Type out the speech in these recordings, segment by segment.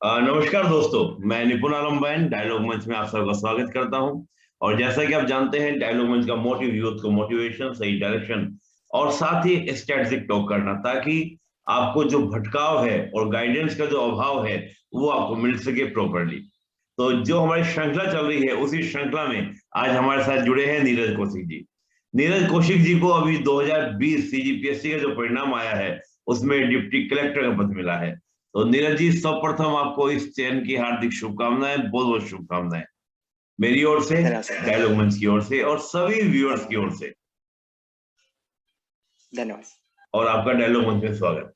नमस्कार दोस्तों, मैं निपुण आलम बैन डायलॉग मंच में आप सबका स्वागत करता हूं। और जैसा कि आप जानते हैं, डायलॉग मंच का मोटिव यूथ को मोटिवेशन, सही डायरेक्शन और साथ ही स्ट्रेटेजिक टॉक करना, ताकि आपको जो भटकाव है और गाइडेंस का जो अभाव है वो आपको मिल सके प्रॉपरली। तो जो हमारी श्रृंखला चल रही है, उसी श्रृंखला में आज हमारे साथ जुड़े हैं नीरज कौशिक जी। नीरज कौशिक जी को अभी 2020 सीजीपीएससी का जो परिणाम आया है उसमें डिप्टी कलेक्टर का पद मिला है। तो नीरज जी, सर्वप्रथम आपको इस चयन की हार्दिक शुभकामनाएं, बहुत बहुत शुभकामनाएं मेरी ओर से, धन्यवाद सर। डायलॉग मंच की ओर से और सभी व्यूअर्स की ओर से। धन्यवाद। और आपका डायलॉग मंच में स्वागत।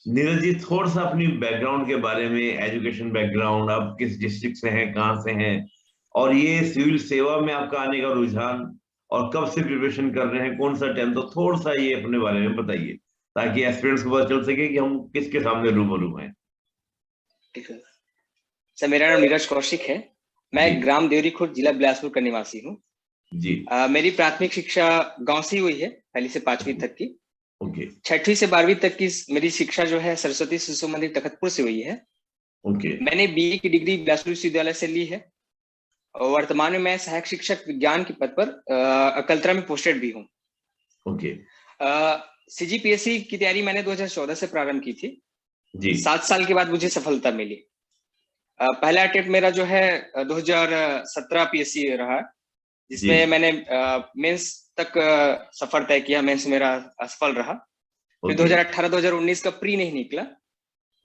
नीरज जी, थोड़ा सा अपनी बैकग्राउंड के बारे में, एजुकेशन बैकग्राउंड, आप किस डिस्ट्रिक्ट से हैं, कहाँ से हैं, और ये सिविल सेवा में आपका आने का रुझान, और कब से प्रिपरेशन कर रहे हैं, कौन सा टाइम, तो थोड़ा सा ये अपने बारे में बताइए ताकि एस्पिरेंट्स को पता चल सके कि हम किसके सामने रूबरू हैं। ठीक है सर, मेरा नाम नीरज कौशिक है। मैं जी ग्राम देवरी खुर्द, जिला बिलासपुर का निवासी हूँ। जी। मेरी प्राथमिक शिक्षा गांव से ही हुई है, पहली से 5वीं तक की। ओके 6वीं से 12वीं तक की मेरी शिक्षा जो है सरस्वती शिशु मंदिर तखतपुर से हुई है। ओके मैंने बीए की डिग्री बिलासपुर विश्वविद्यालय से ली है और वर्तमान में मैं सहायक शिक्षक विज्ञान के पद पर अकलतरा में पोस्टेड भी हूँ। ओके। सीजीपीएससी की तैयारी मैंने 2014 से प्रारंभ की थी। जी 7 साल के बाद मुझे सफलता मिली। पहला अटेम्प्ट मेरा जो है 2017 पीएससी रहा, जी। जिसमें मैंने मेंस तक सफर तय किया। मेंस मेरा असफल रहा। फिर ओके 2018-2019 का प्री नहीं निकला।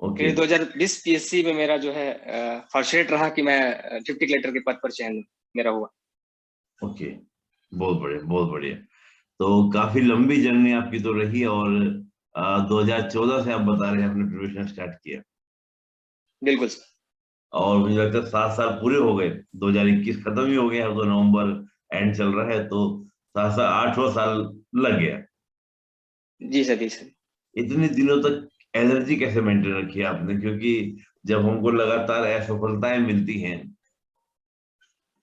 ओके फिर 2020 पीएससी में मेरा जो है फर्स्ट रेट रहा कि मैं डिप्टी कलेक्टर के पद पर चयन मेरा हुआ। ओके। बहुत बढ़िया, बहुत बढ़िया। तो काफी लंबी जर्नी आपकी तो रही है, और 2014 से आप बता रहे हैं आपने प्रिपरेशन स्टार्ट किया, बिल्कुल सर। और मुझे लगता है 7 साल पूरे हो गए। 2021 खत्म ही हो गया, तो नवंबर एंड चल रहा है, तो 7 साल, 8वां साल लग गया। जी सर, जी सर। इतने दिनों तक एनर्जी कैसे मेंटेन रखी है आपने? क्योंकि जब हमको लगातार असफलताएं मिलती हैं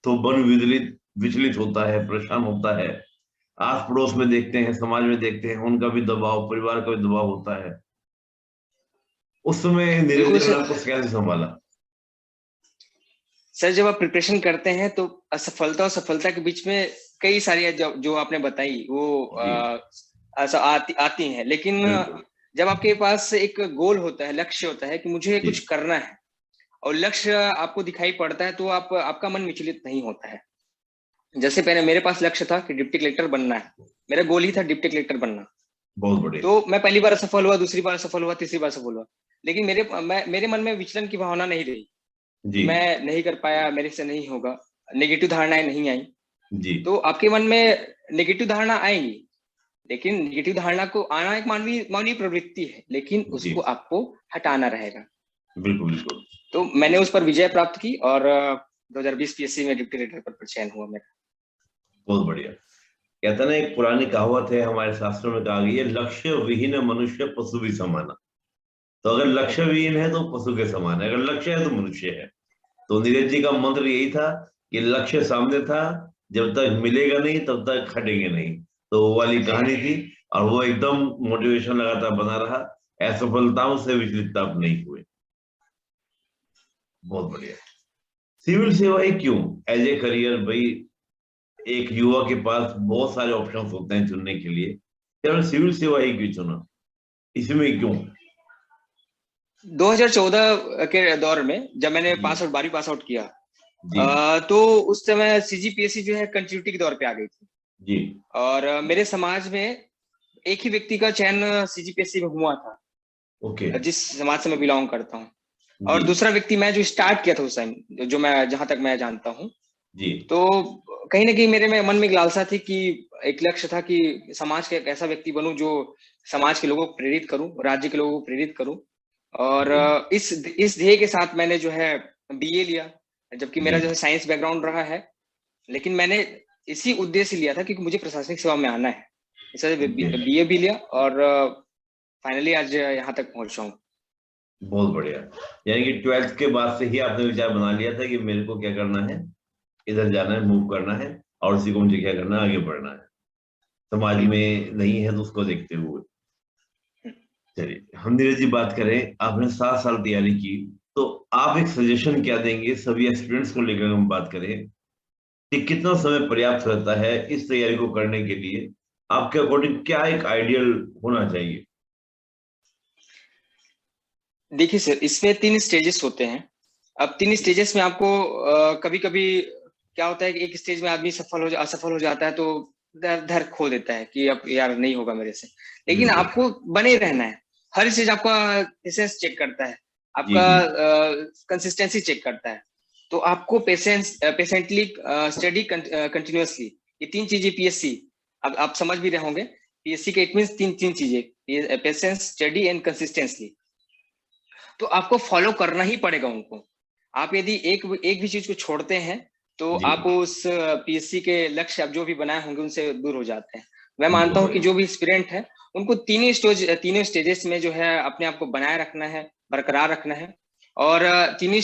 तो मन विचलित विचलित होता है, परेशान होता है। आस पड़ोस में देखते हैं, समाज में देखते हैं, उनका भी दबाव, परिवार का भी दबाव होता है। उस समय नीरज बिल्कुल जी ने सर। आपको कैसे संभाला? सर, जब आप प्रिपरेशन करते हैं तो असफलता और सफलता के बीच में कई सारी जो आपने बताई वो जी ऐसा आती हैं, लेकिन बिल्कुल। जब आपके पास एक गोल होता है, लक्ष्य होता है कि मुझे जी कुछ करना है और लक्ष्य आपको दिखाई पड़ता है, तो आपका मन विचलित नहीं होता है। जैसे पहले मेरे पास लक्ष्य था कि डिप्टी कलेक्टर बनना है। मेरा गोल ही था डिप्टी कलेक्टर बनना। बहुत बढ़िया। तो मैं पहली बार असफल हुआ, दूसरी बार असफल हुआ, तीसरी बार सफल हुआ, लेकिन मेरे मन में विचलन की भावना नहीं रही कि जी मैं नहीं कर पाया, मेरे से नहीं होगा। नेगेटिव धारणाएं नहीं आई। जी तो आपके मन में नेगेटिव धारणा आएंगी, लेकिन नेगेटिव धारणा को आना एक मानवीय मानवीय प्रवृत्ति है, लेकिन जी। उसको आपको हटाना रहेगा। बिल्कुल बिल्कुल। तो मैंने उस पर विजय प्राप्त की और 2020 पीएससी में डिप्टी कलेक्टर पद पर चयन हुआ मेरा। बहुत बढ़िया। कहते हैं ना, एक पुरानी कहावत है, हमारे शास्त्रों में कहा गई है, लक्ष्य विहीन मनुष्य पशु भी समान। तो अगर लक्ष्य विहीन है तो पशु के समान है, अगर लक्ष्य है तो मनुष्य है। तो नीरज जी का मंत्र यही था कि लक्ष्य सामने था, जब तक मिलेगा नहीं तब तक हटेंगे नहीं। तो वो वाली कहानी थी, और वो एकदम मोटिवेशन लगातार बना रहा। असफलताओं से विचलित आप नहीं हुए। बहुत बढ़िया। सिविल सेवा ही क्यों एज ए करियर भाई? एक युवा के पास बहुत सारे ऑप्शंस होते हैं चुनने के लिए, क्या सिविल सेवा ही क्यों चुना? इसमें क्यों? 2014 के दौर में जब मैंने जी पास आउट 12वीं पास आउट किया, जी तो उस समय सीजीपीएससी जो है कंटिन्यूटी के दौर पे आ गई थी। जी। और मेरे समाज में एक ही व्यक्ति का चयन सीजीपीएससी में हुआ था, ओके। जिस समाज से मैं बिलोंग करता हूँ। जी और दूसरा व्यक्ति मैं जो स्टार्ट किया था उस टाइम, जो मैं जहां तक मैं जानता हूँ। जी तो कहीं ना कहीं मेरे में मन में एक लालसा थी कि एक लक्ष्य था कि समाज का एक ऐसा व्यक्ति बनूं जो समाज के लोगों को प्रेरित करूं, राज्य के लोगों को प्रेरित करूं। और जी इस ध्येय के साथ मैंने जो है बीए लिया, जबकि मेरा जी। जो है साइंस बैकग्राउंड रहा है। लेकिन मैंने इसी उद्देश्य लिया था कि मुझे प्रशासनिक सेवा में आना है। इसलिए ओके। बीए भी लिया और फाइनली आज यहाँ तक पहुंचा हूँ। बहुत बढ़िया। यानी कि 12th के बाद से ही आपने विचार बना लिया था कि मेरे को क्या करना है, इधर जाना है, मूव करना है, और उसी को मुझे क्या करना है, आगे बढ़ना है। समाज बिल्कुल। में नहीं है तो उसको देखते हुए। चलिए हम नीरज जी बात करें, आपने 7 साल तैयारी की, तो आप एक सजेशन क्या देंगे सभी एस्पिरेंट्स को लेकर हम बात करें कि कितना समय पर्याप्त रहता है इस तैयारी को करने के लिए? आपके अकॉर्डिंग क्या एक आइडियल होना चाहिए? देखिए सर, इसमें 3 स्टेजेस होते हैं। अब 3 स्टेजेस में आपको कभी कभी क्या होता है कि एक स्टेज में आदमी असफल हो जाता है, तो धर खो देता है कि अब यार नहीं होगा मेरे से। लेकिन बिल्कुल। आपको बने रहना है। हर स्टेज आपका पेशेंस चेक करता है, जी आपका जी। कंसिस्टेंसी चेक करता है। तो आपको पेशेंटली स्टडी कंटिन्यूअसली, ये 3 चीजें पीएससी, अब आप समझ भी रहे होंगे। पीएससी के इट मीन तीन तीन चीजें, पेशेंस, स्टडी एंड कंसिस्टेंसी। तो आपको फॉलो करना ही पड़ेगा उनको। आप यदि एक एक भी चीज को छोड़ते हैं तो जी आप उस पीएससी के लक्ष्य आप जो भी बनाए होंगे उनसे दूर हो जाते हैं। मैं बहुत मानता हूं कि बढ़िया। जो भी एस्पिरेंट है उनको तीनों स्टेजेस में जो है अपने आप को बनाए रखना है, बरकरार रखना है। और तीनों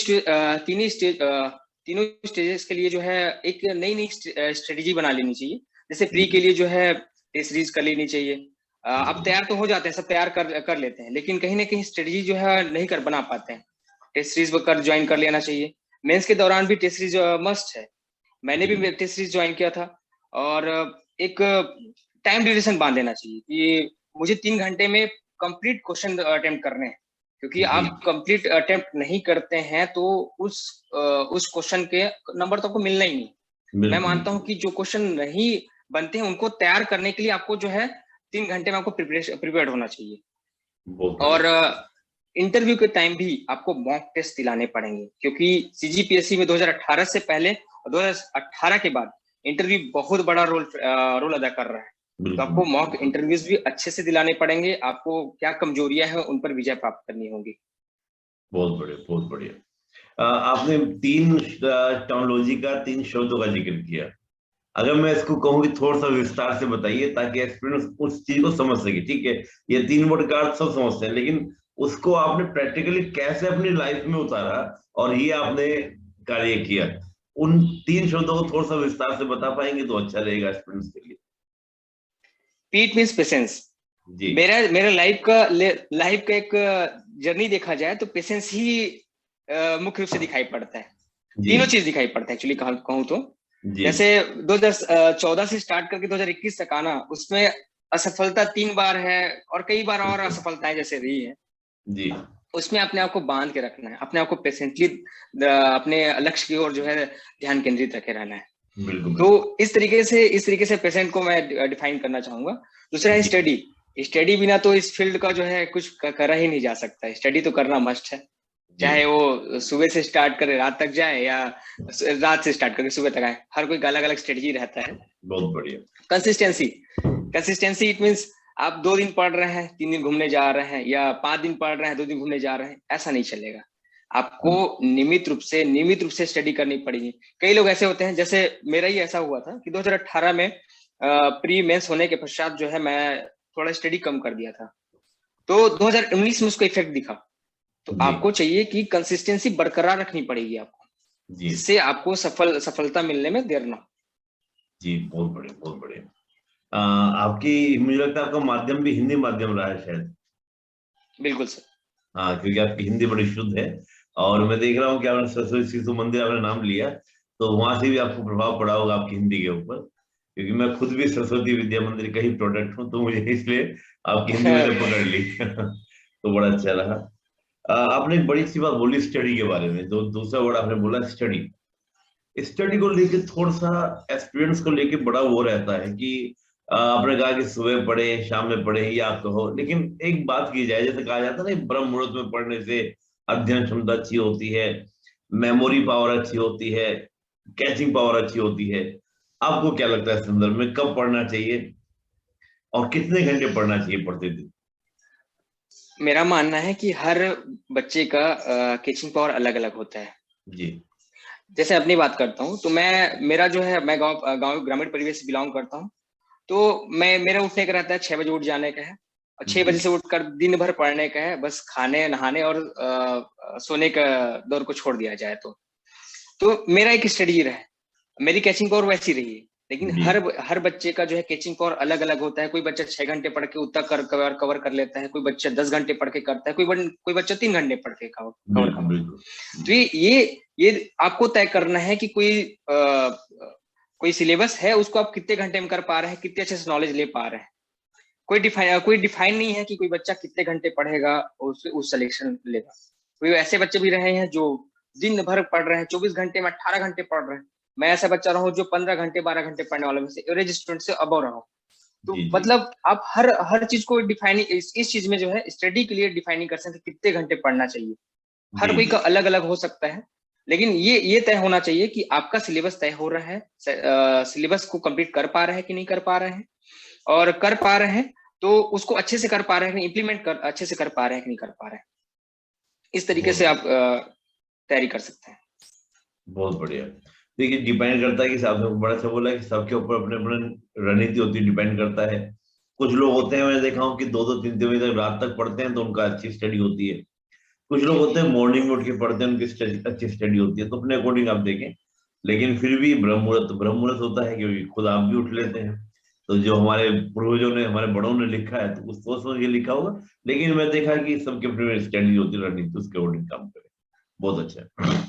स्टेजेस के लिए जो है एक नई नई स्ट्रेटेजी बना लेनी चाहिए। जैसे जी प्री के लिए जो है टेस्ट सीरीज कर लेनी चाहिए। अब बिल्कुल। तैयार तो हो जाते हैं, सब तैयार कर लेते हैं, लेकिन कहीं ना कहीं स्ट्रेटजी जो है नहीं कर बना पाते हैं। टेस्ट सीरीज कर ज्वाइन कर लेना चाहिए। मेंस के दौरान भी टेस्ट सीरीज मस्ट है। मैंने जी भी टेस्ट सीरीज ज्वाइन किया था। और एक टाइम ड्यूरेशन बांध लेना चाहिए कि मुझे 3 घंटे में कंप्लीट क्वेश्चन अटेम्प्ट करने हैं। क्योंकि जी। आप कंप्लीट अटेम्प्ट नहीं करते हैं तो उस उस क्वेश्चन के नंबर तो आपको मिलना ही नहीं। मैं बिल्कुल मानता हूं बिल्कुल। कि जो क्वेश्चन नहीं बनते हैं उनको तैयार करने के लिए आपको जो है 3 घंटे में आपको प्रिपेयर होना चाहिए। बहुत और बढ़िया। इंटरव्यू के टाइम भी आपको मॉक टेस्ट दिलाने पड़ेंगे, क्योंकि सीजीपीएससी में 2018 से पहले और 2018 के बाद इंटरव्यू बहुत बड़ा रोल अदा कर रहा है। तो बिल्कुल आपको बिल्कुल। मॉक इंटरव्यूज भी अच्छे से दिलाने पड़ेंगे। आपको क्या कमजोरियां हैं उन पर विजय प्राप्त करनी होगी। बहुत बढ़िया बहुत बढ़िया। आपने 3 टर्मिनोलॉजी का, 3 शब्दों का जिक्र किया। अगर मैं इसको कहूँ कि थोड़ा सा विस्तार से बताइए ताकि एक्सपीरियंस उस चीज को समझ सके, ठीक है? ये 3 वर्ड का अर्थ सब समझते हैं, लेकिन उसको आपने प्रैक्टिकली कैसे अपनी लाइफ में उतारा और ये आपने कार्य किया, उन 3 शब्दों को थोड़ा सा विस्तार से बता पाएंगे तो अच्छा रहेगा एक्सपीरियंस के लिए। पीट मीन्स पेशेंस। जी मेरा मेरा लाइफ का एक जर्नी देखा जाए तो पेशेंस ही मुख्य रूप से दिखाई पड़ता है। जी तीनों चीज दिखाई पड़ता है एक्चुअली कहूँ तो। जी जैसे 2014 से स्टार्ट करके 2021 तक आना, उसमें असफलता 3 बार है और कई बार और बिल्कुल। असफलताएं जैसे रही है। जी उसमें अपने आप को बांध के रखना है, अपने आप को पेशेंटली अपने लक्ष्य की ओर जो है ध्यान केंद्रित रखे रहना है। बिल्कुल तो बिल्कुल। इस तरीके से पेशेंट को मैं डिफाइन करना चाहूंगा। दूसरा है जी स्टडी। स्टडी बिना तो इस फील्ड का जो है कुछ करा ही नहीं जा सकता। स्टडी तो करना मस्ट है। जी। चाहे वो सुबह से स्टार्ट करे रात तक जाए, या रात से स्टार्ट करके सुबह तक आए, हर कोई का अलग अलग स्ट्रेटजी रहता है। बहुत बढ़िया। कंसिस्टेंसी। कंसिस्टेंसी इट मीन्स आप 2 दिन पढ़ रहे हैं, 3 दिन घूमने जा रहे हैं, या 5 दिन पढ़ रहे हैं, 2 दिन घूमने जा रहे हैं, ऐसा नहीं चलेगा। आपको नियमित रूप से स्टडी करनी पड़ेगी। कई लोग ऐसे होते हैं, जैसे मेरा ही ऐसा हुआ था कि 2018 में प्री मेंस होने के पश्चात जो है मैं थोड़ा स्टडी कम कर दिया था। तो 2019 में उसको इफेक्ट दिखा। तो जी आपको चाहिए कि कंसिस्टेंसी बरकरार रखनी पड़ेगी आपको, जी जिससे आपको सफलता मिलने में देर ना हो। जी। बहुत बढ़िया बहुत बढ़िया। आपकी, मुझे लगता है आपका माध्यम भी हिंदी माध्यम रहा है शायद। बिल्कुल सर। हाँ, क्योंकि आपकी हिंदी बड़ी शुद्ध है। और मैं देख रहा हूँ कि आपने सरस्वती शिशु मंदिर आपने नाम लिया, तो वहां से भी आपको प्रभाव पड़ा होगा आपकी हिंदी के ऊपर, क्योंकि मैं खुद भी सरस्वती विद्या मंदिर का ही प्रोडक्ट हूँ, तो मुझे इसलिए आपकी हिंदी मैंने पकड़ ली। तो बड़ा अच्छा रहा। आपने एक बड़ी सी बात बोली स्टडी के बारे में, जो दूसरा वर्ड आपने बोला स्टडी। स्टडी को लेके थोड़ा सा एक्सपीरियंस को लेके बड़ा वो रहता है कि आपने कहा कि सुबह पढ़े शाम में पढ़े या आप कहो, लेकिन एक बात की जाए, जैसे कहा जाता है ना, ब्रह्म मुहूर्त में पढ़ने से अध्ययन क्षमता अच्छी होती है, मेमोरी पावर अच्छी होती है, कैचिंग पावर अच्छी होती है। आपको क्या लगता है इस संदर्भ में, कब पढ़ना चाहिए और कितने घंटे पढ़ना चाहिए प्रतिदिन? मेरा मानना है कि हर बच्चे का कैचिंग पावर अलग अलग होता है। जी जैसे अपनी बात करता हूँ तो मेरा जो है, मैं गांव गांव ग्रामीण परिवेश से बिलोंग करता हूँ। तो मेरा उठने का रहता है, 6 बजे उठ जाने का है, और 6 बजे जी से उठकर दिन भर पढ़ने का है। बस खाने नहाने और सोने का दौर को छोड़ दिया जाए तो मेरा एक स्टडी रहा है। मेरी कैचिंग पावर वैसी रही है। लेकिन जी हर बच्चे का जो है कैचिंग पावर अलग अलग होता है। कोई बच्चा 6 घंटे पढ़ के उतना कवर कर लेता है, कोई बच्चा 10 घंटे पढ़ के करता है, कोई बच्चा 3 घंटे पढ़ के कवर बिल्कुल करता है। बिल्कुल। तो ये आपको तय करना है कि कोई सिलेबस है, उसको आप कितने घंटे में कर पा रहे हैं, कितने अच्छे से नॉलेज ले पा रहे हैं। कोई डिफाइन नहीं है कि कोई बच्चा कितने घंटे पढ़ेगा उस सिलेक्शन लेगा। कोई ऐसे बच्चे भी रहे हैं जो दिन भर पढ़ रहे हैं, 24 घंटे में 18 घंटे पढ़ रहे हैं। मैं ऐसा बच्चा रहा हूँ जो 15 घंटे 12 घंटे पढ़ने वाले में से एवरेज स्टूडेंट से अबव रहा हूँ। तो जी जी मतलब आप हर चीज को डिफाइनिंग इस चीज में जो है स्टडी के लिए डिफाइनिंग कर सकते हैं कितने घंटे पढ़ना चाहिए। हर जी कोई जी का अलग अलग हो सकता है, लेकिन ये तय होना चाहिए कि आपका सिलेबस तय हो रहा है, सिलेबस को कंप्लीट कर पा रहे हैं कि नहीं कर पा रहे हैं, और कर पा रहे हैं तो उसको अच्छे से कर पा रहे हैं, इम्प्लीमेंट कर अच्छे से कर पा रहे हैं कि नहीं कर पा रहे हैं। इस तरीके बहुत से आप तैयारी कर सकते हैं। बहुत बढ़िया। देखिए डिपेंड करता है कि आपने बड़ा अच्छा बोला कि सबके ऊपर अपने अपने रणनीति होती है, डिपेंड करता है। कुछ लोग होते हैं, मैंने देखा हूँ कि 2-2 3 3 बजे तक रात तक पढ़ते हैं तो उनका अच्छी स्टडी होती है। कुछ लोग होते हैं मॉर्निंग में उठ के पढ़ते हैं, उनकी अच्छी स्टडी होती है। तो अपने अकॉर्डिंग आप देखें, लेकिन फिर भी ब्रह्म मुहूर्त होता है क्योंकि खुद आप भी उठ लेते हैं। तो जो हमारे पूर्वजों ने, हमारे बड़ों ने लिखा है तो उस सोच समझ के लिखा होगा। लेकिन मैं देखा कि सबके अपनी स्टडी होती है, रणनीति उसके अकॉर्डिंग काम करें। बहुत अच्छा है।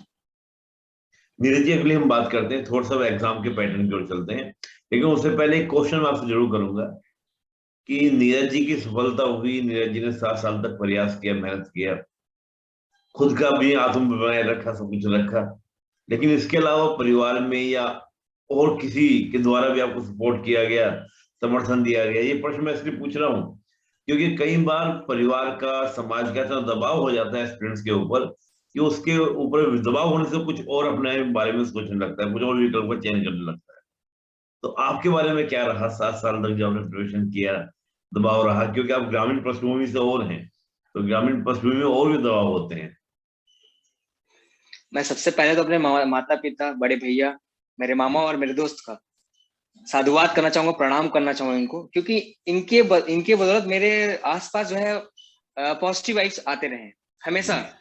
नीरज जी अगली हम बात करते हैं, थोड़ा सा एग्जाम के पैटर्न की ओर चलते हैं। लेकिन उससे पहले एक क्वेश्चन मैं आपसे जरूर करूंगा कि नीरज जी की सफलता हुई, नीरज जी ने 7 साल तक प्रयास किया, मेहनत किया, खुद का भी आत्म बनाए रखा, सब कुछ रखा, लेकिन इसके अलावा परिवार में या और किसी के द्वारा भी आपको सपोर्ट किया गया, समर्थन दिया गया? ये प्रश्न मैं इसलिए पूछ रहा हूँ क्योंकि कई बार परिवार का, समाज का इतना दबाव हो जाता है स्टूडेंट्स के ऊपर कि उसके ऊपर दबाव होने से कुछ और अपने बारे में सोचने लगता है, कुछ और विकल्प का चयन करने लगता है। तो आपके बारे में क्या रहा 7 साल तक जब आपने प्रिपरेशन किया? दबाव रहा क्योंकि आप ग्रामीण पृष्ठभूमि से और हैं, तो ग्रामीण पृष्ठभूमि में और भी दबाव होते हैं। मैं सबसे पहले तो अपने माता पिता, बड़े भैया, मेरे मामा और मेरे दोस्त का साधुवाद करना चाहूंगा, प्रणाम करना चाहूंगा इनको, क्योंकि इनके बदौलत मेरे आसपास जो है पॉजिटिव वाइब्स आते रहे हमेशा। जी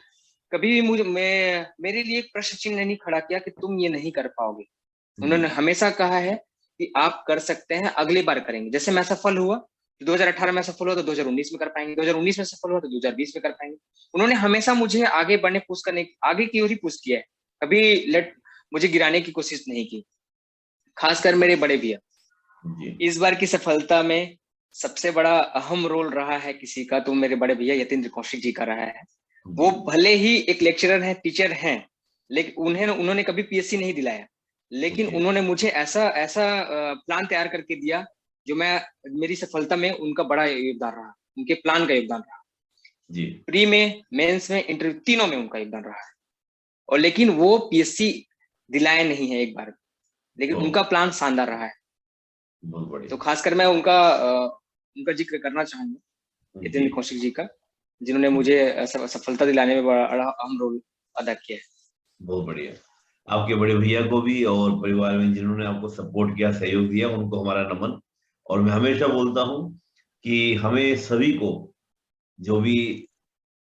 कभी भी मेरे लिए एक प्रश्न चिन्ह नहीं खड़ा किया कि तुम ये नहीं कर पाओगे। जी उन्होंने हमेशा कहा है कि आप कर सकते हैं, अगली बार करेंगे। जैसे मैं सफल हुआ तो 2018 में सफल हुआ तो 2019 में कर पाएंगे, 2019 में सफल हुआ तो 2020 में कर पाएंगे। उन्होंने हमेशा मुझे आगे बढ़ने पुश करने, आगे की ओर ही पुश किया है, कभी मुझे गिराने की कोशिश नहीं की। खासकर मेरे बड़े भैया, जी इस बार की सफलता में सबसे बड़ा अहम रोल रहा है किसी का, तो मेरे बड़े भैया यतीन्द्र कौशिक जी का रहा है। जी वो भले ही एक लेक्चरर है, टीचर हैं, लेकिन उन्होंने कभी पीएससी नहीं दिलाया, लेकिन ओके उन्होंने मुझे ऐसा ऐसा प्लान तैयार करके दिया जो मेरी सफलता में उनका बड़ा योगदान रहा, उनके प्लान का योगदान रहा। जी प्री में, मेंस में, इंटरव्यू, तीनों में उनका योगदान रहा है। और लेकिन वो पीएससी दिलाया नहीं है एक बार, लेकिन ओ उनका प्लान शानदार रहा है। बहुत बढ़िया। तो खासकर मैं उनका जिक्र करना चाहूंगा, जी यतीन्द्र कौशिक जी का, जिन्होंने मुझे सफलता दिलाने में बड़ा अहम रोल अदा किया है। बहुत बढ़िया। आपके बड़े भैया को भी और परिवार में जिन्होंने आपको सपोर्ट किया, सहयोग दिया, उनको हमारा नमन। और मैं हमेशा बोलता हूँ कि हमें सभी को, जो भी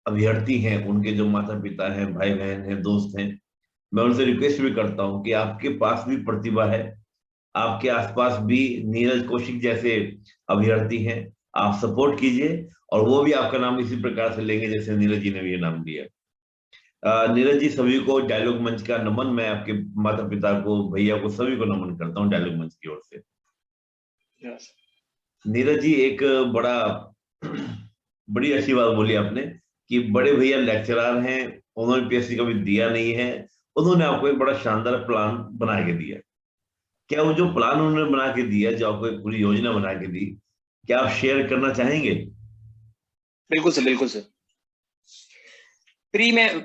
अभ्यर्थी हैं, उनके जो माता पिता हैं, भाई बहन हैं, दोस्त हैं, मैं उनसे रिक्वेस्ट भी करता हूँ कि आपके पास भी प्रतिभा है, आपके आसपास भी नीरज कौशिक जैसे अभ्यर्थी हैं, आप सपोर्ट कीजिए और वो भी आपका नाम इसी प्रकार से लेंगे जैसे नीरज जी ने भी ये नाम लिया। नीरज जी, सभी को डायलॉग मंच का नमन। मैं आपके माता पिता को, भैया को, सभी को नमन करता हूँ डायलॉग मंच की ओर से। Yes. नीरज जी, एक बड़ा बड़ी अच्छी बात बोली आपने कि बड़े भैया लेक्चरर हैं, उन्होंने पीएससी कभी दिया नहीं है, उन्होंने आपको एक बड़ा शानदार प्लान बना के दिया। क्या वो जो प्लान उन्होंने बना के दिया, जो आपको एक पूरी योजना बना के दी, क्या आप शेयर करना चाहेंगे? बिल्कुल सर, बिल्कुल सर।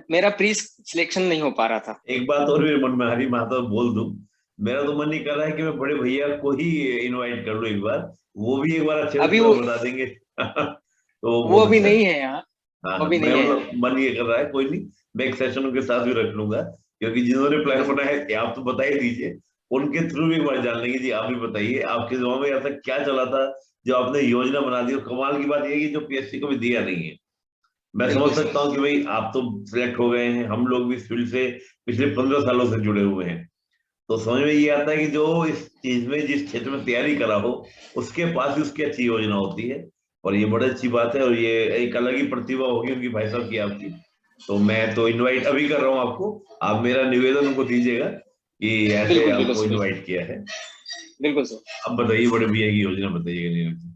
मेरा प्री सिलेक्शन नहीं हो पा रहा था। एक बात और मेरे मन में आ रही, मैं तो बोल दूं, मेरा तो मन नहीं कर रहा है कि मैं बड़े भैया को ही इनवाइट कर लूं एक बार, वो भी एक बार अच्छे से अभी पूरा वो बता देंगे। तो वो बहुत अभी अच्छा है। नहीं है यहाँ, हाँ वो हाँ, अभी मैं नहीं है यहाँ। मतलब मन ये कर रहा है, कोई नहीं, मैं एक सेशन उनके साथ भी रख लूंगा, क्योंकि जिन्होंने ठीक है प्लान सर। बनाया है आप तो बता ही दीजिए, उनके थ्रू भी एक बार जान लेंगे। जी आप भी बताइए, आपके दिमाग में ऐसा क्या चला था जो आपने योजना बना दी? और कमाल की बात यह है कि जो पीएससी को भी दिया नहीं है। मैं समझ बिल्कुल सर। सकता हूँ कि भाई आप तो सिलेक्ट हो गए हैं, हम लोग भी इस फील्ड से पिछले 15 सालों से जुड़े हुए हैं, तो समझ में ये आता है कि जो इस चीज में, जिस क्षेत्र में तैयारी करा हो, उसके पास ही उसकी अच्छी योजना होती है। और ये बड़ी अच्छी बात है, और ये एक अलग ही प्रतिभा होगी उनकी, भाई साहब की, आपकी। तो मैं तो इनवाइट अभी कर रहा हूँ आपको, आप मेरा निवेदन उनको दीजिएगा कि ऐसे बिल्कुल बिल्कुल आपको सर, इनवाइट किया है। बिल्कुल सर। अब बताइए बड़े भैया की योजना बताइएगा, नीरज जी।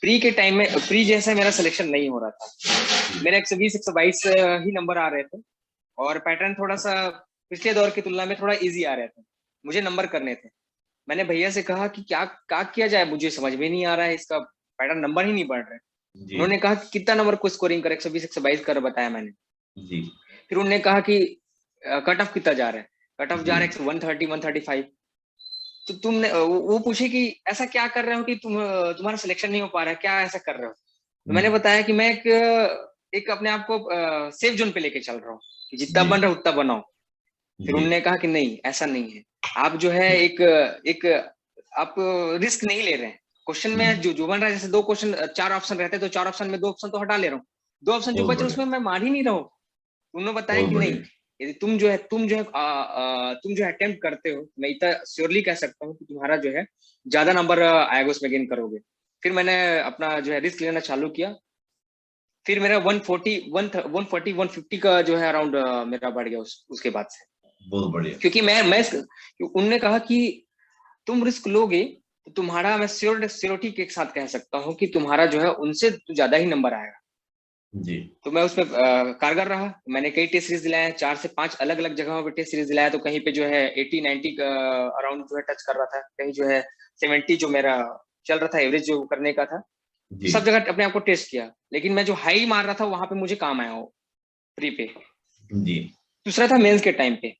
प्री के टाइम में, प्री जैसा मेरा सिलेक्शन नहीं हो रहा था, मेरे 120 122 ही नंबर आ रहे थे, और पैटर्न थोड़ा सा पिछले दौर की तुलना में थोड़ा इजी आ रहे थे, मुझे नंबर करने थे। मैंने भैया से कहा कि क्या किया जाए, मुझे समझ में नहीं आ रहा है, इसका पैटर्न नंबर ही नहीं बढ़ रहे। जी उन्होंने कहा कि कितना नंबर को स्कोरिंग कर, 120 122 कर बताया मैंने। जी फिर उन्होंने कहा कि कट ऑफ कितना जा रहा है, कट ऑफ जा जी रहा है 130 135। तो तुमने वो पूछे कि ऐसा क्या कर रहे हो कि तुम्हारा सिलेक्शन नहीं हो पा रहा है, क्या ऐसा कर रहे हो। तो मैंने बताया कि मैं एक अपने आप को सेफ जोन पे लेके चल रहा हूँ, कि जितना जी बन रहा है उतना बनाओ। फिर जी उन्होंने कहा कि नहीं, ऐसा नहीं है, आप जो है एक एक आप रिस्क नहीं ले रहे हैं। क्वेश्चन में जो बन रहा है, जैसे दो क्वेश्चन, 4 ऑप्शन रहते हैं, तो 4 ऑप्शन में 2 ऑप्शन तो हटा ले रहा हूँ, 2 ऑप्शन जो बहुत बचे बढ़िया, उसमें मैं मार ही नहीं रहा हूँ। उन्होंने बताया बहुत कि नहीं, बढ़िया। यदि तुम जो है अटेम्प्ट करते हो, मैं इतना श्योरली कह सकता हूँ कि तुम्हारा जो है ज्यादा नंबर आएगा, उसमें गेन करोगे। फिर मैंने अपना जो है रिस्क लेना चालू किया। फिर मेरा 140 150 का जो है अराउंड मेरा बढ़ गया उसके बाद से। बहुत बढ़िया। क्योंकि उनने कहा कि तुम रिस्क लोगे तो तुम्हारा, मैं श्योरिटी के साथ कह सकता हूँ कि तुम्हारा जो है उनसे ज्यादा ही नंबर आएगा। जी तो मैं उसमें कारगर रहा। मैंने कई टेस्ट सीरीज दिलाया, 4 से 5 अलग अलग जगहों पे टेस्ट सीरीज दिलाया। तो कहीं पे जो है 80 90 अराउंड जो है टच कर रहा था, कहीं जो है 70 जो मेरा चल रहा था, एवरेज जो करने का था। तो जी सब जगह अपने आप को टेस्ट किया, लेकिन मैं जो हाई मार रहा था वहां पे मुझे काम आया वो प्री पे। जी दूसरा था मेंस के टाइम पे।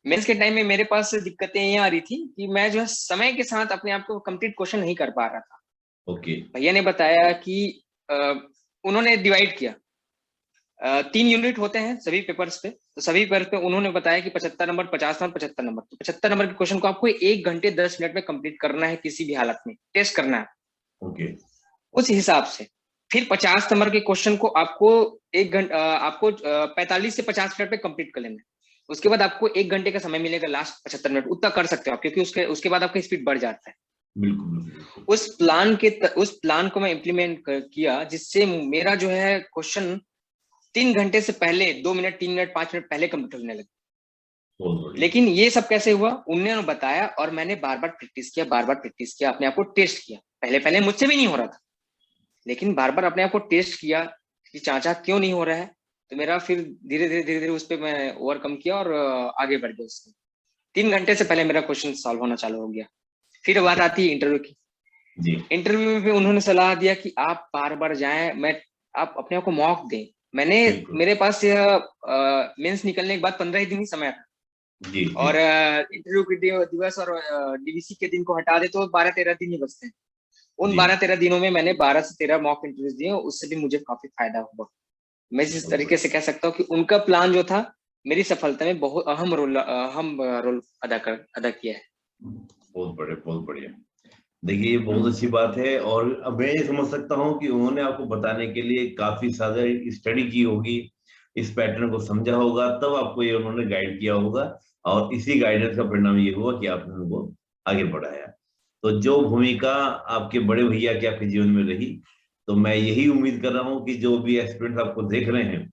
मेंस के टाइम में मेरे पास दिक्कतें ये आ रही थी कि मैं जो है समय के साथ अपने आप को कंप्लीट क्वेश्चन नहीं कर पा रहा था। ओके। भैया ने बताया कि उन्होंने डिवाइड किया, 3 यूनिट होते हैं सभी पेपर्स पे। तो सभी पेपर पे उन्होंने बताया कि 75 नंबर, 50 नंबर, 75 नंबर। तो 75 नंबर के क्वेश्चन को आपको 1 घंटे 10 मिनट में कंप्लीट करना है, किसी भी हालत में टेस्ट करना है ओके। उस हिसाब से। फिर 50 नंबर के क्वेश्चन को आपको 45 से 50 मिनट में कंप्लीट कर लेना है। उसके बाद आपको 1 घंटे का समय मिलेगा, लास्ट 75 मिनट उतना कर सकते हो आप, क्योंकि उसके बाद आपका स्पीड बढ़ जाता है। बिल्कुल बिल्कुल। उस प्लान को मैं इम्प्लीमेंट किया, जिससे मेरा जो है क्वेश्चन 3 घंटे से पहले 2 मिनट 3 मिनट 5 मिनट पहले कंप्लीट होने लगे। बहुत बढ़िया। लेकिन ये सब कैसे हुआ, उन्होंने बताया, और मैंने बार बार प्रैक्टिस किया, बार बार प्रैक्टिस किया, अपने आप को टेस्ट किया। पहले पहले मुझसे भी नहीं हो रहा था, लेकिन बार बार अपने आप को टेस्ट किया कि चाचा क्यों नहीं हो रहा है। तो मेरा फिर धीरे धीरे उस पर मैं ओवरकम किया और आगे बढ़ गया उसमें। 3 घंटे से पहले मेरा क्वेश्चन सॉल्व होना चालू हो गया। फिर बात आती है इंटरव्यू की। जी इंटरव्यू में भी उन्होंने सलाह दिया कि आप बार बार जाएं, आप अपने आप को मौक दें। मैंने बिल्कुल। मेरे पास यह मेंस निकलने के बाद 15 ही दिन ही समय था, जी जी और इंटरव्यू के दिवस और डीवीसी के दिन को हटा दे तो 12-13 दिन ही बचते हैं। उन जी। 12-13 दिनों में मैंने 12 से 13 मॉक इंटरव्यूज दिए, उससे भी मुझे काफी फायदा हुआ। मैं इस बहुत तरीके से बढ़िया। कह सकता हूँ कि उनका प्लान जो था मेरी सफलता में बहुत अहम रोल अदा किया है। बहुत बढ़िया, बहुत बढ़िया। देखिए ये बहुत अच्छी बात है, और अब मैं ये समझ सकता हूँ कि उन्होंने आपको बताने के लिए काफी ज्यादा स्टडी की होगी, इस पैटर्न को समझा होगा, तब आपको ये उन्होंने गाइड किया होगा। और इसी गाइडेंस का परिणाम ये हुआ कि आपने उनको आगे बढ़ाया। तो जो भूमिका आपके बड़े भैया की आपके जीवन में रही, तो मैं यही उम्मीद कर रहा हूँ कि जो भी एस्पिरेंट्स आपको देख रहे हैं,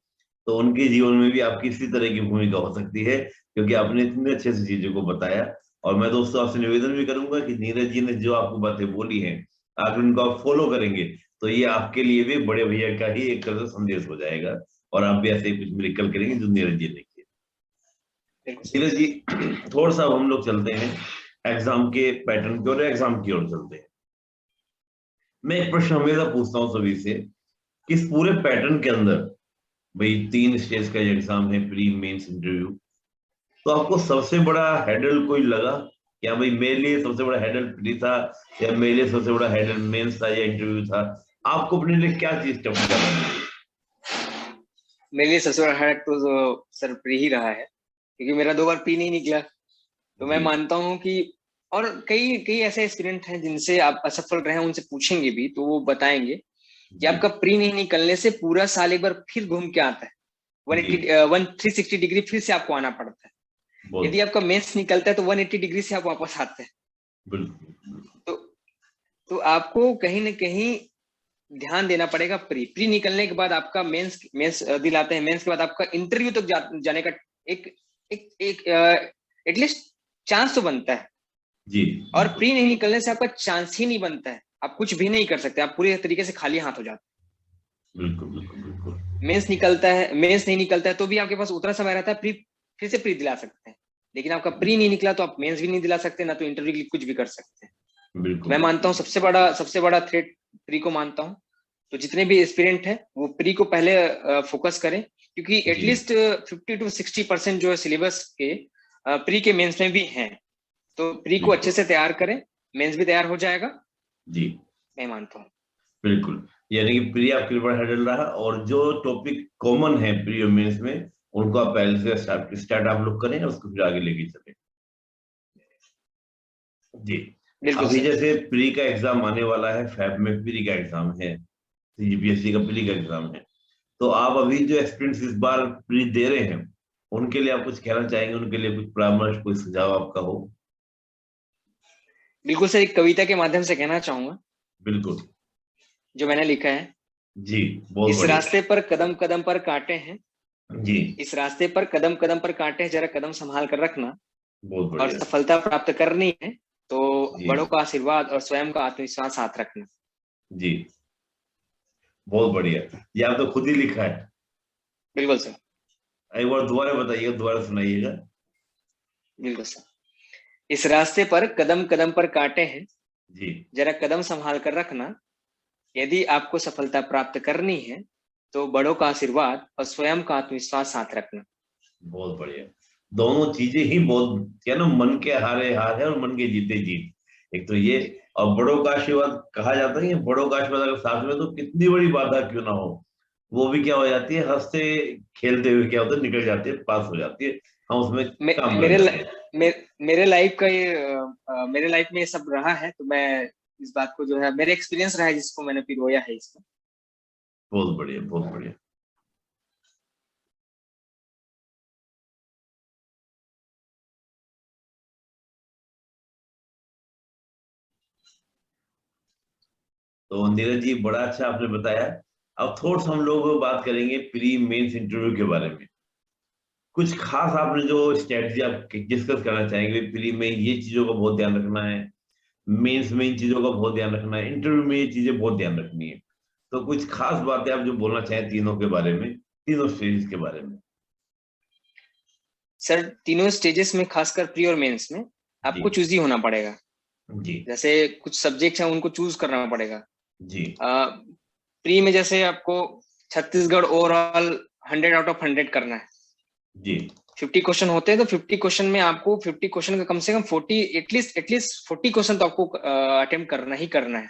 तो उनके जीवन में भी आपकी इसी तरह की भूमिका हो सकती है, क्योंकि आपने इतने अच्छे से चीजों को बताया। और मैं दोस्तों आपसे निवेदन भी करूंगा कि नीरज जी ने जो आपको बातें बोली हैं, अगर उनको आप फॉलो करेंगे, तो ये आपके लिए भी बड़े भैया का ही एक तरह से संदेश हो जाएगा, और आप भी ऐसे ही कुछ मिरेकल करेंगे जो नीरज जी ने किया। नीरज जी, थोड़ा सा हम लोग चलते हैं एग्जाम के पैटर्न की ओर, एग्जाम की ओर चलते हैं। मैं एक प्रश्न हमेशा पूछता हूँ सभी से कि इस पूरे पैटर्न के अंदर, भाई 3 स्टेज का एग्जाम है, प्री मेंस इंटरव्यू, तो आपको सबसे बड़ा हेडल कोई लगा? क्या भाई मेरे लिए सबसे बड़ा हेडल प्री था, या मेरे लिए सबसे बड़ा हेडल मेंस था, या इंटरव्यू था? आपको अपने लिए क्या चीज टफ कर रही है? मेरे लिए सबसे बड़ा हार्ड तो सर प्री ही रहा है, क्योंकि मेरा 2 बार प्री नहीं निकला। तो मैं जी मानता हूँ कि, और कई कई ऐसे स्टूडेंट हैं जिनसे आप असफल रहे हैं, उनसे पूछेंगे भी तो वो बताएंगे कि जी आपका प्री नहीं निकलने से पूरा साल एक बार फिर घूम के आता है, जी 360 डिग्री फिर से आपको आना पड़ता है। यदि आपका मेंस निकलता है तो 180 डिग्री से आप वापस आते हैं। बिल्कुल। तो आपको कहीं ना कहीं ध्यान देना पड़ेगा। प्री निकलने के बाद आपका मेंस दिलाते हैं, मेंस के बाद आपका इंटरव्यू तक जाने का एक एक एक एटलीस्ट चांस तो बनता है जी। और प्री नहीं निकलने से आपका चांस ही नहीं बनता है, आप कुछ भी नहीं कर सकते, आप पूरी तरीके से खाली हाथ हो जाते हैं। बिल्कुल बिल्कुल बिल्कुल। मेंस निकलता है, मेंस नहीं निकलता है तो भी आपके पास उतना समय रहता है, प्री फिर से प्री दिला सकते हैं। लेकिन आपका प्री नहीं निकला तो आप मेंस भी नहीं दिला सकते, ना तो इंटरव्यू के लिए कुछ भी कर सकते हैं। बिल्कुल। मैं मानता हूँ सबसे बड़ा थ्रेट प्री को मानता हूँ। तो जितने भी एस्पिरेंट है वो प्री को पहले फोकस करें, क्योंकि एटलीस्ट 50 to 60% जो है सिलेबस के प्री के मेंस में भी हैं। तो प्री को अच्छे से तैयार करें, मेंस भी तैयार हो जाएगा जी, मैं मानता हूँ। बिल्कुल। यानी कि प्री आपके लिए बड़ा हैंडल रहा, और जो टॉपिक कॉमन है प्री और मेंस में उनको आप पहले से स्टार्ट आप लोग करें और उसको फिर आगे लेके चलें। जी। अभी जैसे प्री का एग्जाम आने वाला है, फैब में प्री का एग्जाम है, सीजीपीएससी का प्री का एग्जाम है, तो आप अभी जो एस्पिरेंट्स इस बार प्री दे रहे हैं उनके लिए आप कुछ कहना चाहेंगे, उनके लिए कुछ परामर्श, कोई सुझाव आपका हो? बिल्कुल सर, एक कविता के माध्यम से कहना चाहूंगा। बिल्कुल। जो मैंने लिखा है। जी, बहुत इस बढ़िया। रास्ते पर कदम कदम पर कांटे हैं। जी। इस रास्ते पर कदम कदम पर कांटे हैं, जरा कदम संभाल कर रखना। बहुत और बढ़िया। सफलता प्राप्त करनी है तो जी। बड़ों का आशीर्वाद और स्वयं का आत्मविश्वास साथ रखना। जी, बहुत बढ़िया। ये आप तो खुद ही लिखा है। बिल्कुल सर। एक बार दोबारा बताइएगा, दोबारा सुनाइएगा। बिल्कुल सर। इस रास्ते पर कदम कदम पर कांटे हैं, जी। जरा कदम संभाल कर रखना। यदि आपको सफलता प्राप्त करनी है तो बड़ों का आशीर्वाद और स्वयं का आत्मविश्वास साथ रखना। बहुत बढ़िया। दोनों चीजें ही बहुत, क्या ना, मन के हारे हार है और मन के जीते जीत। एक तो ये, और बड़ों का आशीर्वाद कहा जाता है, बड़ों का आशीर्वाद अगर साथ में तो कितनी बड़ी बाधा क्यों ना हो, वो भी क्या हो जाती है, हंसते खेलते हुए क्या होता है, निकल जाती है, पास हो जाती है, हम उसमें काम कर जाते हैं। मेरे लाइफ का ये मेरे लाइफ में ये सब रहा है, तो मैं इस बात को जो है मेरे एक्सपीरियंस रहा है जिसको मैंने पिरोया है इसको। बहुत बढ़िया, बहुत बढ़िया। तो नीरज जी, बड़ा अच्छा आपने बताया। अब थोड़ा हम लोग बात करेंगे प्री मेंस इंटरव्यू के बारे में। कुछ खास आपने जो स्ट्रेटजी आप डिस्कस करना चाहेंगे, प्री में ये चीजों का बहुत ध्यान रखना है, मेंस में इन चीजों का बहुत ध्यान रखना है, इंटरव्यू में ये चीजें बहुत ध्यान रखनी है, तो कुछ खास बातें आप जो बोलना चाहें तीनों के बारे में, तीनों स्टेजेस के बारे में? सर, तीनों स्टेजेस में खासकर प्री और मेंस में आपको चूजी होना पड़ेगा। जी। जैसे कुछ सब्जेक्ट्स हैं उनको चूज करना पड़ेगा। जी। प्री में जैसे आपको छत्तीसगढ़ ओवरऑल 100 आउट ऑफ 100 करना है। जी। 50 क्वेश्चन होते हैं तो 50 क्वेश्चन में आपको 50 क्वेश्चन का कम से कम 40 एटलीस्ट 40 क्वेश्चन तो आपको अटेम्प्ट करना ही करना है।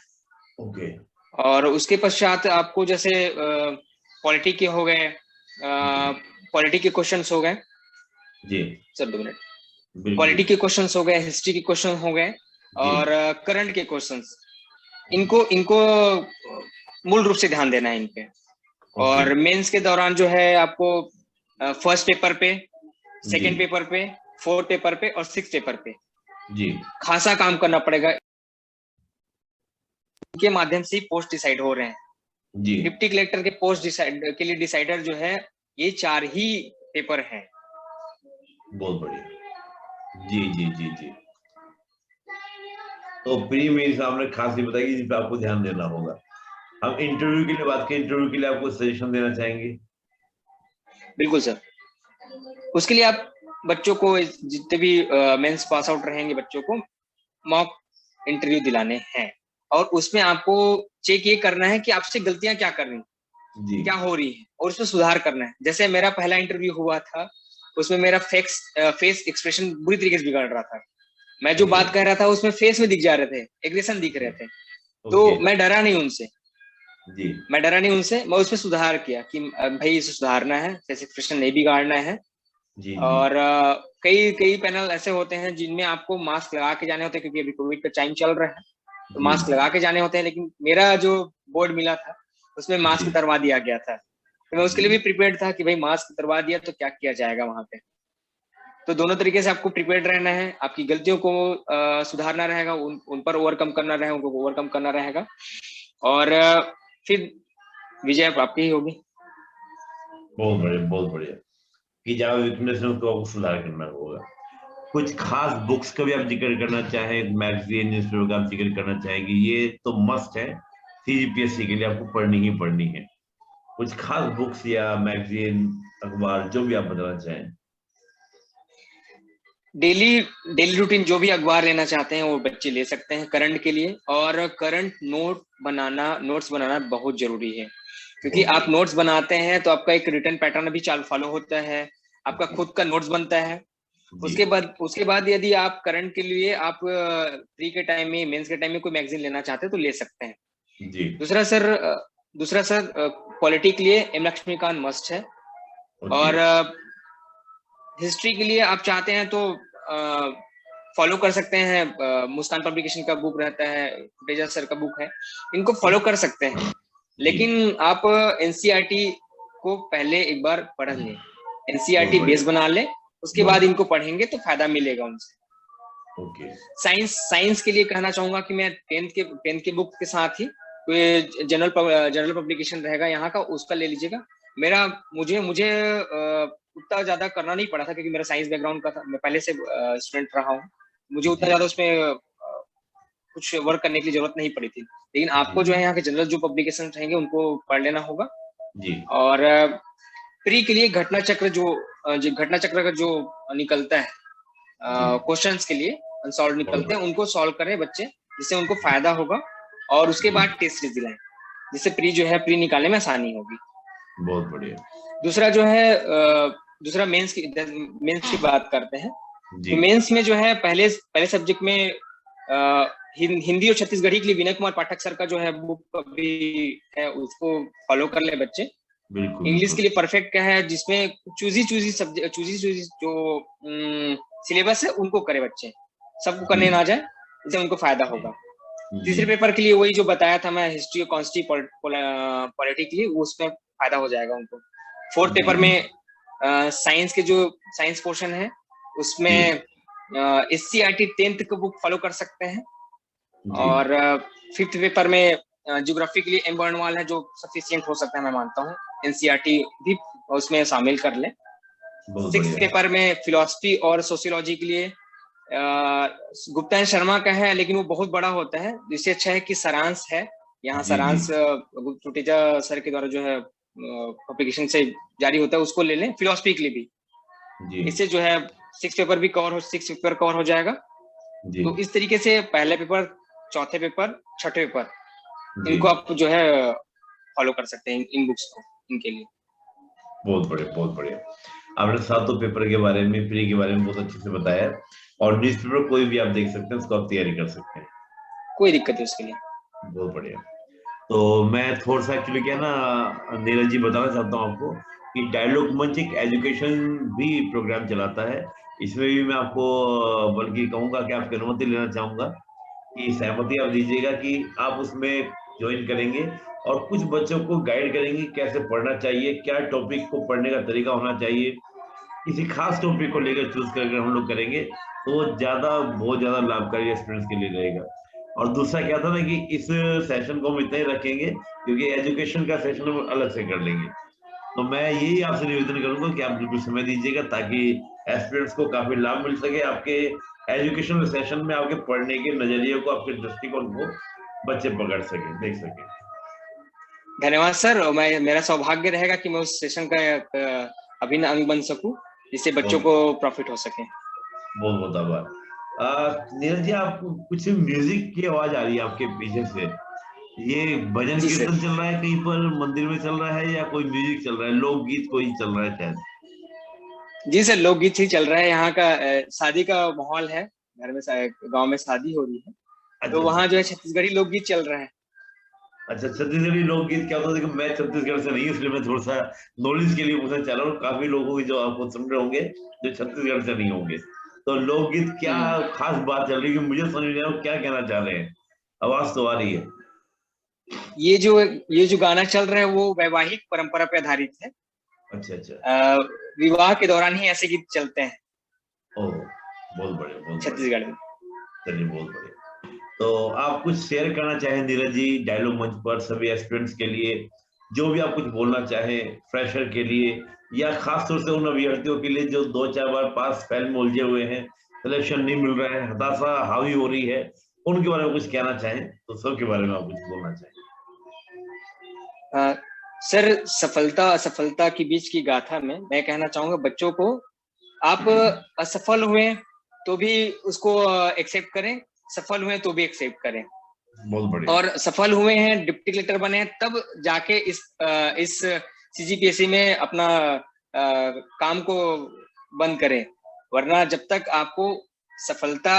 ओके। और उसके पश्चात आपको जैसे पॉलिटी के हो गए, पॉलिटी के क्वेश्चंस हो गए। जी सर 2 मिनट। बिल्कुल। पॉलिटी के क्वेश्चंस हो गए, हिस्ट्री के क्वेश्चन हो गए और करंट के क्वेश्चंस। इनको इनको मूल रूप से ध्यान देना है इन पे। और मेंस के दौरान जो है आपको फर्स्ट पेपर पे, सेकंड पेपर पे, फोर्थ पेपर पे और सिक्स पेपर पे जी खासा काम करना पड़ेगा। इनके माध्यम से पोस्ट डिसाइड हो रहे हैं। जी। डिप्टी कलेक्टर के पोस्ट डिसाइड के लिए डिसाइडर जो है ये 4 ही पेपर हैं। बहुत बढ़िया। जी जी जी जी। तो प्री मेंस आपने खास ये बताई जिस पे आपको ध्यान देना होगा। हम इंटरव्यू के लिए बात करें, इंटरव्यू के लिए आपको सजेशन देना चाहेंगे? बिल्कुल सर। उसके लिए आप बच्चों को, जितने भी मेंस पास आउट रहेंगे बच्चों को मॉक इंटरव्यू दिलाने हैं। और उसमें आपको चेक ये करना है कि आपसे गलतियां क्या कर रही हैं, क्या हो रही है और उसमें सुधार करना है। जैसे मेरा पहला इंटरव्यू हुआ था, उसमें मेरा फेस एक्सप्रेशन बुरी तरीके से बिगड़ रहा था। मैं जो बात कह रहा था उसमें फेस में दिख जा रहे थे, एग्रेशन दिख रहे थे। तो मैं डरा नहीं उनसे। मैं उसमें सुधार किया कि भाई इसे सुधारना है, फेस एक्सप्रेशन नहीं बिगाड़ना है। और कई कई पैनल ऐसे होते हैं जिनमें आपको मास्क लगा के जाने होते हैं, क्योंकि अभी कोविड का टाइम चल रहा है तो मास्क लगा के जाने होते हैं। लेकिन मेरा जो बोर्ड मिला था उसमें मास्क उतरवा दिया गया था, तो मैं उसके लिए भी प्रिपेयर्ड था कि भाई मास्क उतरवा दिया तो क्या किया जाएगा वहां पे। तो दोनों तरीके से आपको प्रिपेयर्ड रहना है, आपकी गलतियों को सुधारना रहेगा, उन पर ओवरकम करना रहेगा, उनको ओवरकम करना रहेगा, और फिर विजय प्राप्ति ही होगी। बहुत बढ़िया, बहुत बढ़िया। कि जहाँ वीकनेस है उसको आपको सुधार करना होगा। कुछ खास बुक्स का भी आप जिक्र करना चाहें, मैगजीन न्यूज़पेपर का आप जिक्र करना चाहेंगे, ये तो मस्ट है सीजीपीएससी के लिए, आपको पढ़नी ही पढ़नी है। कुछ खास बुक्स या मैगजीन, अखबार, जो भी आप बताना चाहें। डेली डेली रूटीन जो भी अखबार लेना चाहते हैं वो बच्चे ले सकते हैं करंट के लिए, और करंट नोट्स बनाना बहुत जरूरी है, क्योंकि आप नोट्स बनाते हैं तो आपका एक रिटर्न पैटर्न भी फॉलो होता है, आपका खुद का नोट्स बनता है। उसके बाद यदि आप करंट के लिए आप प्री के टाइम में, मेंस के टाइम में कोई मैगजीन लेना चाहते हैं तो ले सकते हैं जी। दूसरा सर पॉलिटी के लिए एम लक्ष्मीकांत मस्ट है, और हिस्ट्री के लिए आप चाहते हैं तो फॉलो कर सकते हैं, मुस्कान पब्लिकेशन का बुक रहता है, तेजा सर का बुक है, इनको फॉलो कर सकते हैं। लेकिन आप एनसीईआरटी को पहले एक बार पढ़ लें, एनसीईआरटी बेस बना लें, उसके बाद इनको पढ़ेंगे तो फायदा मिलेगा उनसे। साइंस के लिए कहना चाहूंगा कि मैं टेंथ के बुक के साथ ही कोई जनरल पब्लिकेशन रहेगा यहाँ का, उसका ले लीजिएगा। मुझे उतना ज्यादा करना नहीं पड़ा था, क्योंकि मेरा साइंस बैकग्राउंड का था, मैं पहले से स्टूडेंट रहा हूँ, मुझे उतना ज्यादा उसमें कुछ वर्क करने की जरूरत नहीं पड़ी थी। लेकिन आपको जो है यहाँ के जनरल जो पब्लिकेशन रहेंगे उनको पढ़ लेना होगा जी। और प्री के लिए घटना चक्र का जो निकलता है क्वेश्चंस के लिए अनसॉल्व निकलते हैं, उनको सॉल्व करें बच्चे, जिससे उनको फायदा होगा, और उसके बाद टेस्ट सीरीज दिलाएं, जिससे प्री निकालने में आसानी होगी। बहुत बढ़िया। दूसरा मेंस की बात करते हैं। तो मेंस में जो है पहले सब्जेक्ट में हिंदी और छत्तीसगढ़ी के लिए विनय कुमार पाठक सर का जो है बुक अभी है, उसको फॉलो कर ले बच्चे। इंग्लिश के लिए परफेक्ट क्या है, जिसमें चूजी जो सिलेबस है उनको करे बच्चे, सबको करने ना जाए, इससे उनको फायदा होगा। तीसरे पेपर के लिए वही जो बताया था मैं, हिस्ट्री और कॉन्स्टी पॉलिटी के लिए, उसमें फायदा हो जाएगा उनको। फोर्थ पेपर में साइंस के जो साइंस पोर्शन है उसमें एससीईआरटी 10th का बुक फॉलो कर सकते हैं। और फिफ्थ पेपर में ज्योग्राफी के लिए एम बर्नवाल है, जो सफिशिएंट हो सकता है, मैं मानता हूँ। एनसीईआरटी भी उसमें शामिल कर ले। सिक्स्थ पेपर में फिलॉसफी और सोशियोलॉजी के लिए गुप्ता एंड शर्मा का है, लेकिन वो बहुत बड़ा होता है, इससे अच्छा है कि सारांश है यहाँ। सारांश टुटेजा सर के द्वारा जो है पब्लिकेशन से जारी होता है, उसको ले लें फिलॉसफी के लिए भी। इससे जो है 6 पेपर कवर हो जाएगा। तो इस तरीके से पहले पेपर, चौथे पेपर, छठे पेपर, इनको आप जो है फॉलो कर सकते हैं, इन बुक्स को, इनके लिए। बहुत बढ़िया, बहुत बढ़िया। आपने सातों पेपर के बारे में, प्री के बारे में बहुत अच्छे से बताया, और न्यूज़पेपर कोई भी आप देख सकते हैं, उसको आप तैयारी कर सकते हैं, कोई दिक्कत नहीं उसके लिए। बहुत बढ़िया। तो मैं थोड़ा सा एक्चुअली क्या ना नीरज जी बताना चाहता हूँ आपको कि डायलॉग मंच एक एजुकेशन भी प्रोग्राम चलाता है। इसमें भी मैं आपको बल्कि कहूंगा कि आपकी अनुमति लेना चाहूंगा कि सहमति आप दीजिएगा कि आप उसमें ज्वाइन करेंगे और कुछ बच्चों को गाइड करेंगे कैसे पढ़ना चाहिए, क्या टॉपिक को पढ़ने का तरीका होना चाहिए। किसी खास टॉपिक को लेकर चूज करके हम लोग करेंगे तो बहुत ज्यादा लाभकारी स्टूडेंट्स के लिए रहेगा। और दूसरा क्या था ना कि इस सेशन को हम इतना ही रखेंगे क्योंकि एजुकेशन का सेशन हम अलग से कर लेंगे। तो मैं यही आपसे निवेदन करूंगा कि आप बिल्कुल समय दीजिएगा ताकि एस्पिरेंट्स को काफी लाभ मिल सके, आपके एजुकेशनल सेशन में आपके पढ़ने के नजरिए को, आपके दृष्टिकोण को बच्चे पकड़ सके, देख सके। धन्यवाद सर। मेरा सौभाग्य रहेगा कि मैं उस सेशन का अभिन्न अंग बन सकूं, जिससे बच्चों को प्रॉफिट हो सके। बहुत बहुत आभार। नीरज जी, आपको कुछ म्यूजिक की आवाज आ रही है आपके पीछे से, ये भजन कीर्तन चल रहा है कहीं पर, मंदिर में चल रहा है या कोई म्यूजिक चल रहा है, लोकगीत कोई चल रहा है शायद? जी सर, लोकगीत ही चल रहा है। यहाँ का शादी का माहौल है, घर में गांव में शादी हो रही है। अच्छा, तो वहाँ जो है छत्तीसगढ़ी लोकगीत चल रहा है। अच्छा, छत्तीसगढ़ी लोकगीत क्या होता है? देखो, मैं छत्तीसगढ़ से नहीं, इसलिए मैं थोड़ा सा नॉलेज के लिए पूछना चाह रहा हूँ। काफी लोगों की जो आपको सुन रहे होंगे जो छत्तीसगढ़ से नहीं होंगे, तो लोकगीत क्या खास बात चल रही है? मुझे समझ नहीं आ रहा क्या कहना चाह रहे हैं। आवाज तो आ रही है। ये जो गाना चल रहा है वो वैवाहिक परंपरा पे आधारित है। अच्छा। विवाह के दौरान ही ऐसे गीत चलते हैं। ओह, बहुत बढ़िया, बहुत बढ़िया। छत्तीसगढ़ में। चलिए, बहुत बढ़िया। तो आप कुछ शेयर करना चाहें नीरज जी डायलॉग मंच पर सभी एस्पिरेंट्स के लिए, जो भी आप कुछ बोलना चाहें फ्रेशर के लिए, या खास तौर से उन अभ्यर्थियों के लिए जो 2-4 बार पास फेल में उलझे हुए हैं, सिलेक्शन नहीं मिल रहा है, हताशा हावी हो रही है, उनके बारे में कुछ कहना चाहें तो सबके बारे में आप कुछ बोलना चाहें। सर, सफलता असफलता के बीच की गाथा में मैं कहना चाहूंगा बच्चों को, आप असफल हुए तो भी उसको एक्सेप्ट करें, सफल हुए तो भी एक्सेप्ट करें। बहुत बढ़िया। और सफल हुए हैं, डिप्टी कलेक्टर बने हैं, तब जाके इस सीजीपीएससी में अपना काम को बंद करें, वरना जब तक आपको सफलता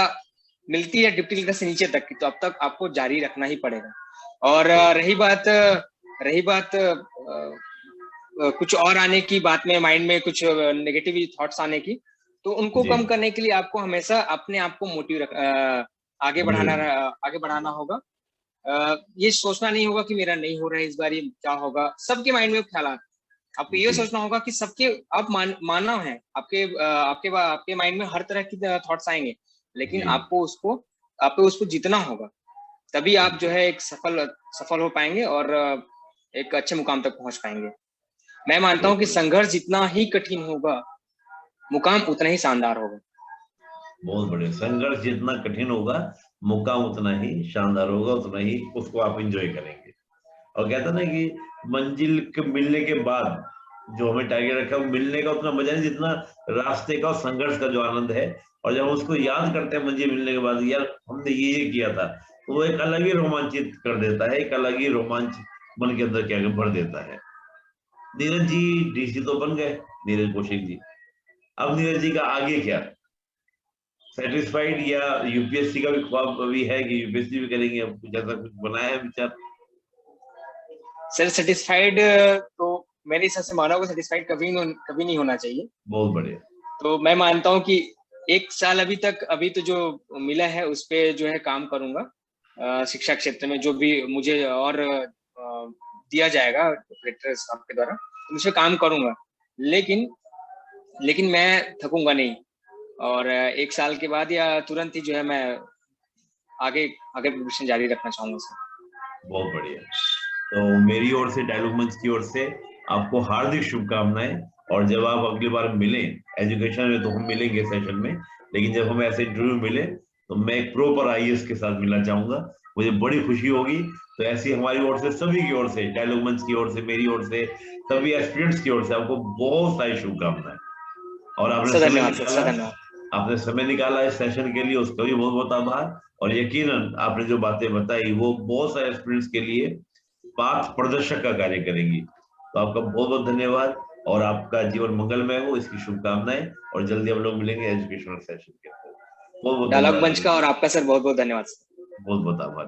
मिलती है डिप्टी कलेक्टर से नीचे तक की, तो अब तक आपको जारी रखना ही पड़ेगा। और रही बात कुछ और आने की, बात में माइंड में कुछ नेगेटिव थॉट्स आने की, तो उनको कम करने के लिए आपको हमेशा अपने आप को मोटिव आगे बढ़ाना होगा। ये सोचना नहीं होगा कि मेरा नहीं हो रहा है इस बार, ये क्या होगा। सबके माइंड में ख्याल, आपको ये सोचना होगा कि सबके, आप मानव हैं, आपके माइंड में हर तरह की थॉट्स आएंगे, लेकिन आपको उसको जीतना होगा, तभी आप जो है एक सफल हो पाएंगे और एक अच्छे मुकाम तक पहुंच पाएंगे। मैं मानता हूं कि संघर्ष जितना ही कठिन होगा, मुकाम उतना ही शानदार होगा। बहुत बढ़िया। संघर्ष जितना कठिन होगा, मुकाम उतना ही शानदार होगा, उतना ही उसको आप एंजॉय करेंगे। और कहता ना कि मंजिल के मिलने के बाद जो हमें टारगेट रखा है, वो मिलने का उतना मजा नहीं जितना रास्ते का और संघर्ष का जो आनंद है। और जब उसको याद करते हैं मंजिल मिलने के बाद, यार हमने ये किया था, तो वो एक अलग ही रोमांचित कर देता है, एक अलग ही रोमांच मन के अंदर क्या भर देता है। नीरज जी डीसी तो बन गए, नीरज कौशिक जी। अब नीरज जी का आगे क्या, सेटिस्फाइड, या यूपीएससी का भी ख्वाब अभी है कि यूपीएससी भी करेंगे? अब कुछ ऐसा कुछ बनाया है विचार? सर, सेटिस्फाइड तो मेरे हिसाब से मानव को सेटिस्फाइड कभी नहीं होना चाहिए। बहुत बढ़िया। तो मैं मानता हूँ कि 1 साल अभी तो जो मिला है उस पे जो है काम करूंगा। शिक्षा क्षेत्र में जो भी मुझे और दिया जाएगा कलेक्टर साहब के द्वारा, उस पे काम करूंगा, लेकिन मैं थकूंगा नहीं। और 1 साल के बाद या तुरंत ही जो है मैं आगे प्रिपरेशन जारी रखना चाहूंगा सर। बहुत बढ़िया। तो मेरी ओर से, डायलॉग मंच की ओर से आपको हार्दिक शुभकामनाएं। और जब आप अगली बार मिलें एजुकेशन में, तो हम मिलेंगे सेशन में, लेकिन जब हम ऐसे इंटरव्यू मिले तो मैं एक प्रॉपर आईएएस के साथ मिलना चाहूंगा, मुझे बड़ी खुशी होगी। तो ऐसी हमारी ओर से, सभी की ओर से, डायलॉग मंच की ओर से, मेरी ओर से, सभी एस्पिरेंट्स की ओर से आपको बहुत सारी शुभकामनाएं। और आपने समय निकाला इस सेशन के लिए, उसका भी बहुत बहुत आभार। और यकीनन आपने जो बातें बताई वो बहुत सारे एस्पिरेंट्स के लिए पाथ प्रदर्शक का कार्य करेंगी। तो आपका बहुत बहुत धन्यवाद, और आपका जीवन मंगलमय हो, इसकी शुभकामनाएं। और जल्दी हम लोग मिलेंगे एजुकेशनल सेशन के अंदर। बहुत बहुत डायलॉग मंच धन्यवाद। का और आपका सर बहुत बहुत धन्यवाद। बहुत बहुत आभार।